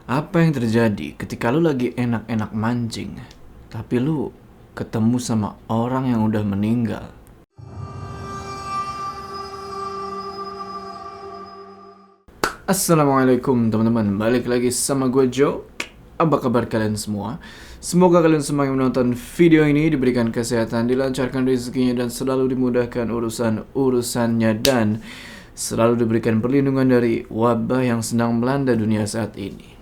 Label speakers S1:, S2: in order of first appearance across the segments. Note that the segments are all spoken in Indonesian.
S1: Apa yang terjadi ketika lu lagi enak-enak mancing, tapi lu ketemu sama orang yang udah meninggal? Assalamualaikum teman-teman, balik lagi sama gue Joe. Apa kabar kalian semua? Semoga kalian semua yang menonton video ini diberikan kesehatan, dilancarkan rezekinya, dan selalu dimudahkan urusan-urusannya, dan selalu diberikan perlindungan dari wabah yang sedang melanda dunia saat ini.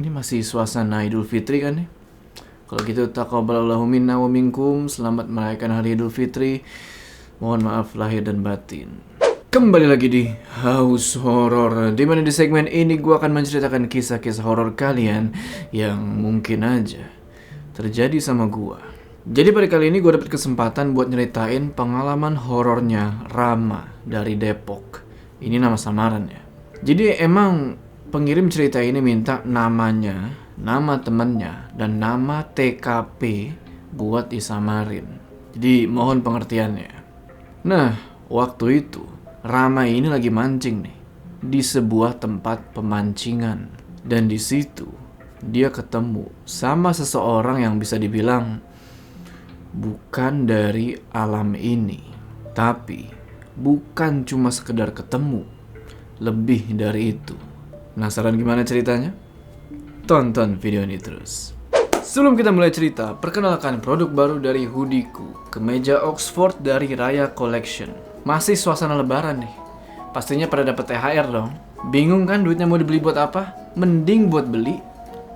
S1: Ini masih suasana Idul Fitri kan ya? Kalau gitu taqabbalallahu minna wa minkum. Selamat merayakan hari Idul Fitri. Mohon maaf lahir dan batin. Kembali lagi di House Horror, dimana di segmen ini gue akan menceritakan kisah-kisah horor kalian yang mungkin aja terjadi sama gue. Jadi pada kali ini gue dapet kesempatan buat nyeritain pengalaman horornya Rama dari Depok. Ini nama samaran ya. Jadi emang pengirim cerita ini minta namanya, nama temennya, dan nama TKP buat disamarin. Jadi mohon pengertiannya. Nah, waktu itu Rama ini lagi mancing nih di sebuah tempat pemancingan, dan di situ dia ketemu sama seseorang yang bisa dibilang bukan dari alam ini. Tapi bukan cuma sekedar ketemu, lebih dari itu. Penasaran gimana ceritanya? Tonton video ini terus. Sebelum kita mulai cerita, perkenalkan produk baru dari Hoodieku, kemeja Oxford dari Raya Collection. Masih suasana lebaran nih. Pastinya pada dapat THR dong. Bingung kan duitnya mau dibeli buat apa? Mending buat beli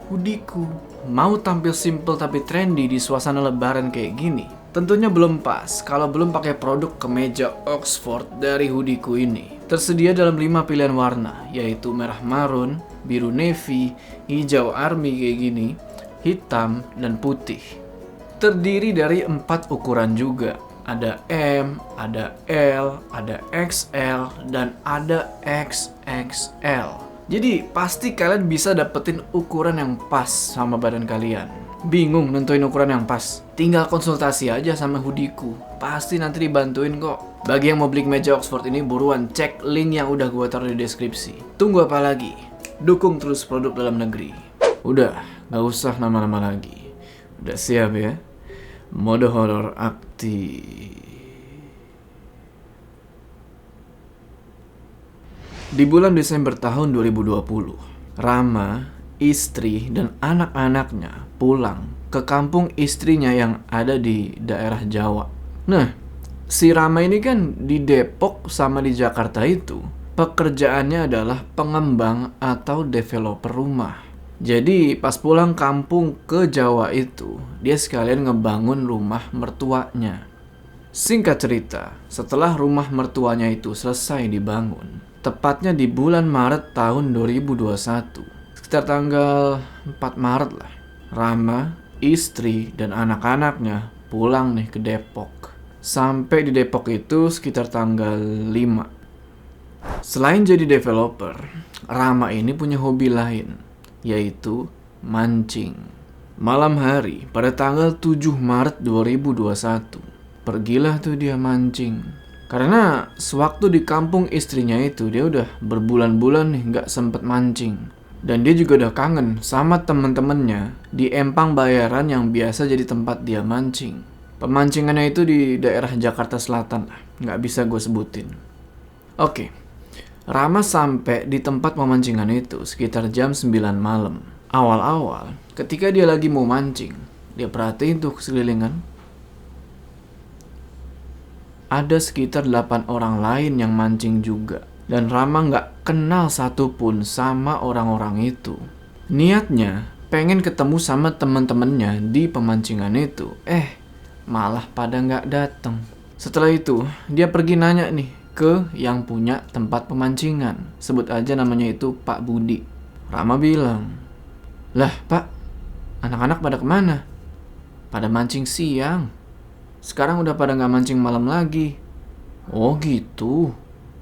S1: Hoodieku. Mau tampil simple tapi trendy di suasana lebaran kayak gini, tentunya belum pas kalau belum pakai produk kemeja Oxford dari Hoodieku ini. Tersedia dalam 5 pilihan warna, yaitu merah marun, biru navy, hijau army kayak gini, hitam, dan putih. Terdiri dari 4 ukuran juga. Ada M, ada L, ada XL, dan ada XXL. Jadi pasti kalian bisa dapetin ukuran yang pas sama badan kalian. Bingung nentuin ukuran yang pas? Tinggal konsultasi aja sama Hoodieku. Pasti nanti dibantuin kok. Bagi yang mau beli meja Oxford ini, buruan cek link yang udah gue taruh di deskripsi. Tunggu apa lagi? Dukung terus produk dalam negeri. Udah, gak usah lama-lama lagi. Udah siap ya? Mode horor aktif. Di bulan Desember tahun 2020, Rama, istri, dan anak-anaknya pulang ke kampung istrinya yang ada di daerah Jawa. Nah, si Rama ini kan di Depok sama di Jakarta itu pekerjaannya adalah pengembang atau developer rumah. Jadi pas pulang kampung ke Jawa itu, dia sekalian ngebangun rumah mertuanya. Singkat cerita, setelah rumah mertuanya itu selesai dibangun, tepatnya di bulan Maret tahun 2021, sekitar tanggal 4 Maret lah, Rama, istri, dan anak-anaknya pulang nih ke Depok. Sampai di Depok itu sekitar tanggal 5. Selain jadi developer, Rama ini punya hobi lain, yaitu mancing. Malam hari pada tanggal 7 Maret 2021, pergilah tuh dia mancing. Karena sewaktu di kampung istrinya itu dia udah berbulan-bulan nih gak sempet mancing. Dan dia juga udah kangen sama temen-temennya di Empang Bayaran yang biasa jadi tempat dia mancing. Pemancingannya itu di daerah Jakarta Selatan lah, gak bisa gue sebutin. Oke, Rama sampai di tempat pemancingan itu sekitar jam 9 malam. Awal-awal, ketika dia lagi mau mancing, dia perhatiin tuh sekelilingan. Ada sekitar 8 orang lain yang mancing juga. Dan Rama gak kenal satupun sama orang-orang itu. Niatnya pengen ketemu sama temen-temennya di pemancingan itu. Malah pada gak dateng. Setelah itu, dia pergi nanya nih ke yang punya tempat pemancingan. Sebut aja namanya itu Pak Budi. Rama bilang, "Lah Pak, anak-anak pada kemana?" "Pada mancing siang. Sekarang udah pada gak mancing malam lagi." "Oh gitu.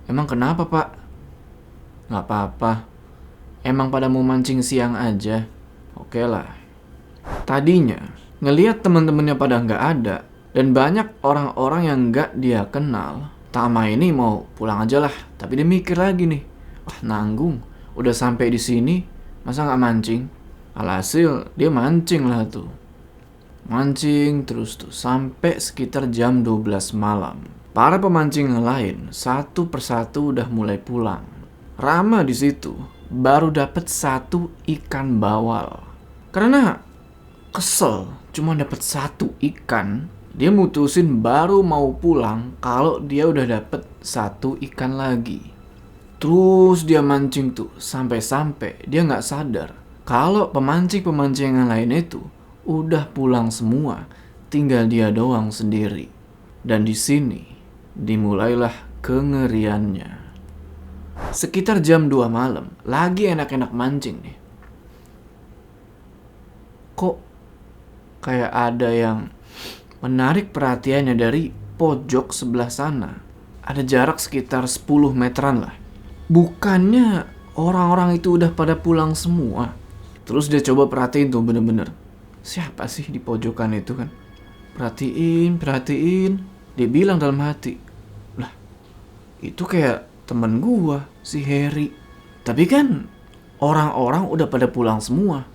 S1: Emang kenapa Pak?" "Gak apa-apa. Emang pada mau mancing siang aja." "Oke lah." Tadinya ngelihat temen-temennya pada gak ada dan banyak orang-orang yang gak dia kenal, Tama ini mau pulang aja lah. Tapi dia mikir lagi nih, wah nanggung, udah sampai di sini Masa nggak mancing? Alhasil dia mancing lah tuh. Mancing terus tuh sampai sekitar jam 12 malam. Para pemancing yang lain satu persatu udah mulai pulang. Rama di situ baru dapat 1 ikan bawal. Karena kesel cuma dapat 1 ikan, dia mutusin baru mau pulang kalau dia udah dapat 1 ikan lagi. Terus dia mancing tuh sampai-sampai dia nggak sadar kalau pemancing-pemancing yang lain itu udah pulang semua, tinggal dia doang sendiri. Dan di sini dimulailah kengeriannya. Sekitar jam 2 malam, lagi enak-enak mancing nih. Kok kayak ada yang menarik perhatiannya dari pojok sebelah sana. Ada jarak sekitar 10 meteran lah. Bukannya orang-orang itu udah pada pulang semua. Terus dia coba perhatiin tuh bener-bener. Siapa sih di pojokan itu kan? Perhatiin. Dia bilang dalam hati, lah itu kayak temen gua, si Harry. Tapi kan orang-orang udah pada pulang semua.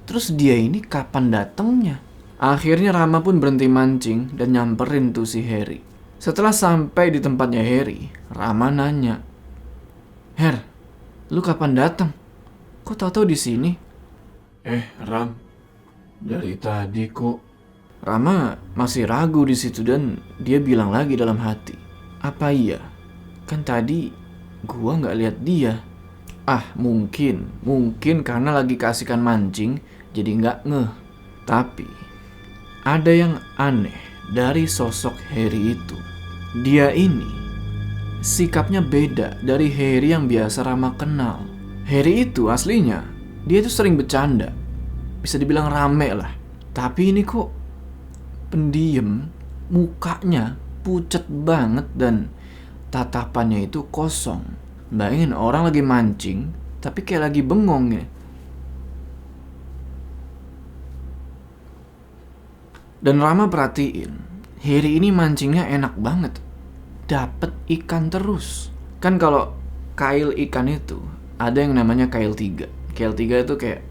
S1: Terus dia ini kapan datangnya? Akhirnya Rama pun berhenti mancing dan nyamperin tuh si Harry. Setelah sampai di tempatnya Harry, Rama nanya, "Her, lu kapan datang? Kok tahu-tahu di sini?"
S2: Ram, dari tadi kok.
S1: Rama masih ragu di situ dan dia bilang lagi dalam hati, "Apa iya? Kan tadi gua nggak lihat dia." Mungkin karena lagi keasikan mancing jadi nggak ngeh. Tapi ada yang aneh dari sosok Harry itu. Dia ini sikapnya beda dari Harry yang biasa Rama kenal. Harry itu aslinya dia tuh sering bercanda, bisa dibilang rame lah. Tapi ini kok pendiam, mukanya pucet banget dan tatapannya itu kosong. Bayangin orang lagi mancing, tapi kayak lagi bengong ya. Dan Rama perhatiin, Harry ini mancingnya enak banget. Dapet ikan terus. Kan kalau kail ikan itu ada yang namanya kail 3. Kail 3 itu kayak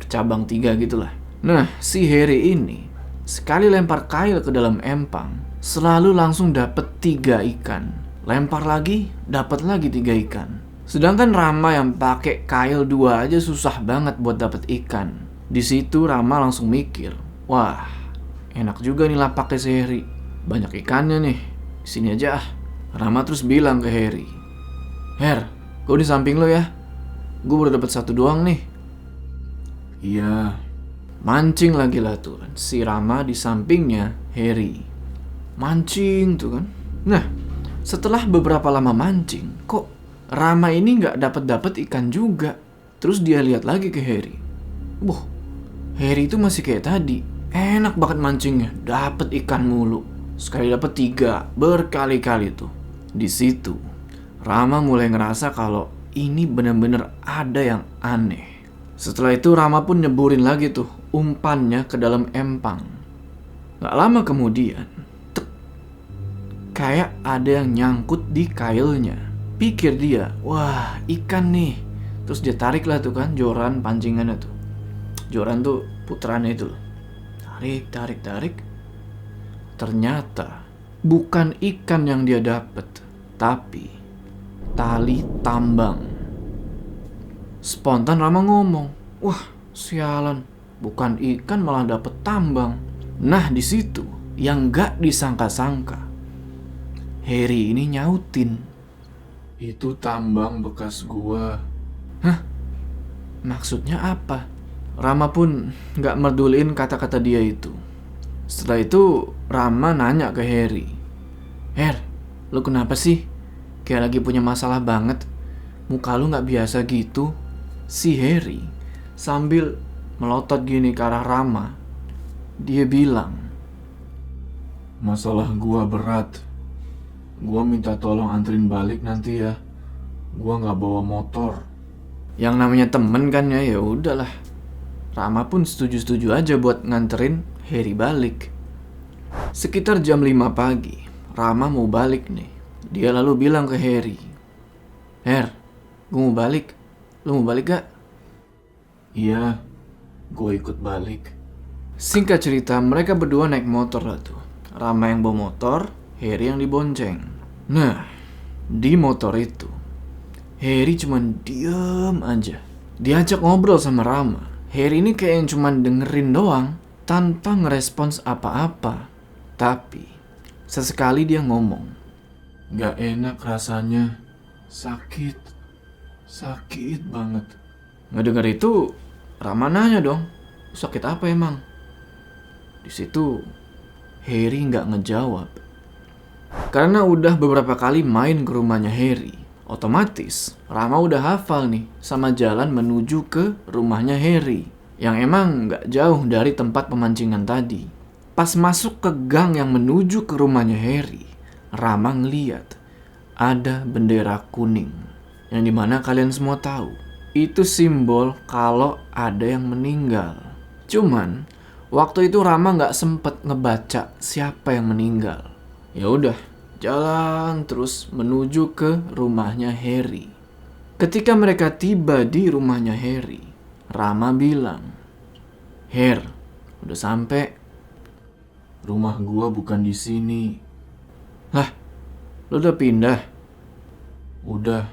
S1: cabang 3 gitulah. Nah, si Harry ini sekali lempar kail ke dalam empang, selalu langsung dapet 3 ikan. Lempar lagi, dapat lagi 3 ikan. Sedangkan Rama yang pakai kail 2 aja susah banget buat dapet ikan. Di situ Rama langsung mikir, wah, enak juga nih lapaknya si Harry. Banyak ikannya nih. Sini aja ah. Rama terus bilang ke Harry, "Her, gue di samping lo ya. Gue baru dapat 1 doang nih."
S2: Iya.
S1: Mancing lagi lah tuh kan. Si Rama di sampingnya Harry. Mancing tuh kan. Nah, setelah beberapa lama mancing, kok Rama ini nggak dapat ikan juga. Terus dia lihat lagi ke Harry. Wah, Harry itu masih kayak tadi. Enak banget mancingnya, dapat ikan mulu. Sekali dapat 3, berkali-kali tuh. Di situ, Rama mulai ngerasa kalau ini benar-benar ada yang aneh. Setelah itu Rama pun nyeburin lagi tuh umpannya ke dalam empang. Gak lama kemudian, kayak ada yang nyangkut di kailnya. Pikir dia, wah ikan nih. Terus dia tarik lah tuh kan joran pancingannya tuh. Joran tuh putarannya itu loh. Tarik. Ternyata bukan ikan yang dia dapat, tapi tali tambang. Spontan Rama ngomong, wah sialan, bukan ikan malah dapet tambang. Nah di situ yang gak disangka-sangka, Harry ini nyautin,
S2: Itu tambang bekas gua.
S1: "Hah? Maksudnya apa?" Rama pun gak merduliin kata-kata dia itu. Setelah itu Rama nanya ke Harry, "Her, lu kenapa sih? Kayak lagi punya masalah banget. Muka lu gak biasa gitu." Si Harry sambil melotot gini ke arah Rama, dia bilang,
S2: Masalah gua berat. Gua minta tolong anterin balik nanti ya. Gua nggak bawa motor.
S1: Yang namanya temen kan ya udahlah. Rama pun setuju-setuju aja buat nganterin Harry balik. Sekitar jam 5 pagi, Rama mau balik nih. Dia lalu bilang ke Harry, "Her, gue mau balik. Lu mau balik gak?"
S2: Iya, gue ikut balik.
S1: Singkat cerita, mereka berdua naik motor lah tuh. Rama yang bawa motor, Harry yang dibonceng. Nah, di motor itu, Harry cuman diem aja. Diajak ngobrol sama Rama. Harry ini kayak yang cuman dengerin doang, tanpa ngerespons apa-apa. Tapi, sesekali dia ngomong.
S2: Gak enak rasanya. Sakit banget.
S1: Ngedenger itu, Rama nanya dong, sakit apa emang? Di situ, Harry nggak ngejawab. Karena udah beberapa kali main ke rumahnya Harry, otomatis Rama udah hafal nih sama jalan menuju ke rumahnya Harry, yang emang nggak jauh dari tempat pemancingan tadi. Pas masuk ke gang yang menuju ke rumahnya Harry, Rama ngeliat ada bendera kuning, yang dimana kalian semua tahu itu simbol kalau ada yang meninggal. Cuman waktu itu Rama nggak sempet ngebaca siapa yang meninggal. Ya udah, jalan terus menuju ke rumahnya Harry. Ketika mereka tiba di rumahnya Harry, Rama bilang, "Her, udah sampai."
S2: Rumah gua bukan di sini.
S1: "Lah, lu udah pindah?"
S2: Udah.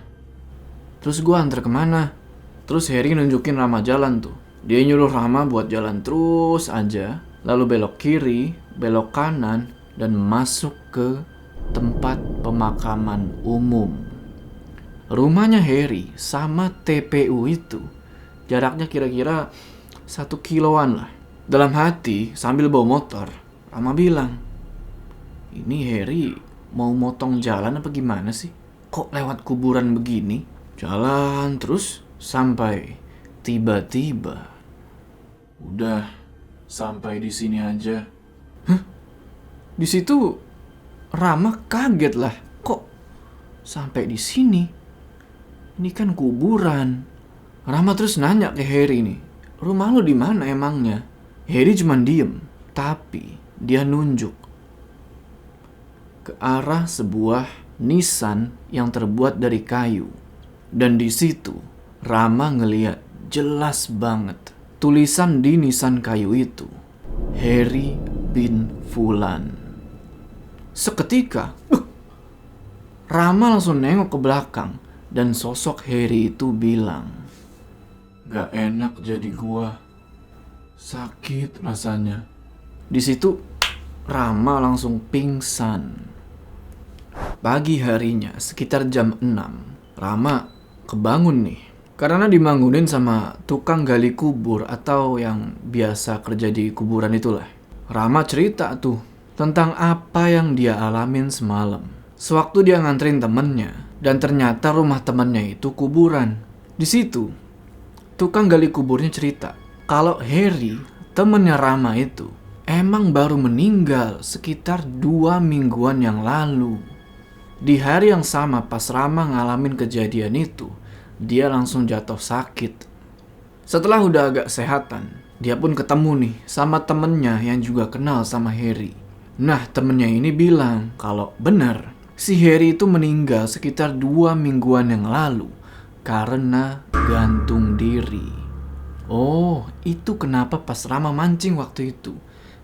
S1: "Terus gua antar kemana?" Terus Harry nunjukin Rama jalan tuh. Dia nyuruh Rama buat jalan terus aja, lalu belok kiri, belok kanan, dan masuk ke tempat pemakaman umum. Rumahnya Harry sama TPU itu jaraknya kira-kira 1 kiloan lah. Dalam hati sambil bawa motor, Rama bilang, "Ini Harry mau motong jalan apa gimana sih? Kok lewat kuburan begini?" Jalan terus sampai tiba-tiba,
S2: Udah, sampai di sini aja.
S1: di situ Rama kaget lah. Kok sampai di sini? Ini kan kuburan. Rama terus nanya ke Harry nih, "Rumah lu di mana emangnya?" Harry cuma diem, tapi dia nunjuk ke arah sebuah nisan yang terbuat dari kayu. Dan di situ Rama ngeliat jelas banget tulisan di nisan kayu itu, Harry bin Fulan. Seketika, Rama langsung nengok ke belakang dan sosok Harry itu bilang,
S2: Gak enak jadi gua. Sakit rasanya.
S1: Di situ Rama langsung pingsan. Pagi harinya sekitar jam 6, Rama kebangun nih. Karena dibangunin sama tukang gali kubur atau yang biasa kerja di kuburan itulah. Rama cerita tuh tentang apa yang dia alamin semalam. Sewaktu dia nganterin temennya dan ternyata rumah temennya itu kuburan. Di situ tukang gali kuburnya cerita kalau Harry, temennya Rama itu, emang baru meninggal sekitar 2 mingguan yang lalu. Di hari yang sama pas Rama ngalamin kejadian itu, dia langsung jatuh sakit. Setelah udah agak sehatan, dia pun ketemu nih sama temennya yang juga kenal sama Harry. Nah, temennya ini bilang kalau benar si Harry itu meninggal sekitar 2 mingguan yang lalu karena gantung diri. Oh, itu kenapa pas Rama mancing waktu itu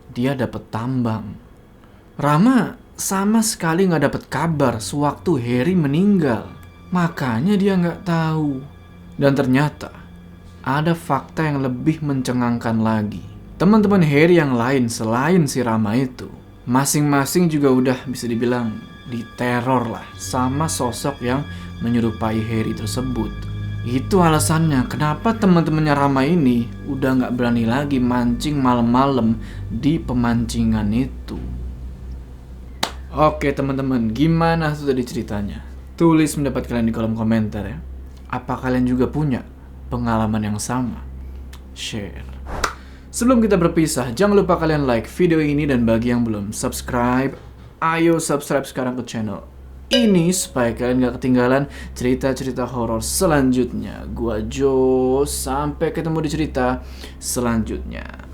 S1: dia dapat tambang. Rama sama sekali nggak dapat kabar sewaktu Harry meninggal, makanya dia nggak tahu. Dan ternyata ada fakta yang lebih mencengangkan lagi. Teman-teman Harry yang lain selain si Rama itu, masing-masing juga udah bisa dibilang diteror lah sama sosok yang menyerupai Harry tersebut. Itu alasannya kenapa teman-temannya Rama ini udah nggak berani lagi mancing malam-malam di pemancingan itu. Oke teman-teman, gimana tuh tadi ceritanya? Tulis pendapat kalian di kolom komentar ya. Apa kalian juga punya pengalaman yang sama? Share. Sebelum kita berpisah, jangan lupa kalian like video ini dan bagi yang belum subscribe, ayo subscribe sekarang ke channel ini supaya kalian gak ketinggalan cerita-cerita horor selanjutnya. Gua Jo, sampai ketemu di cerita selanjutnya.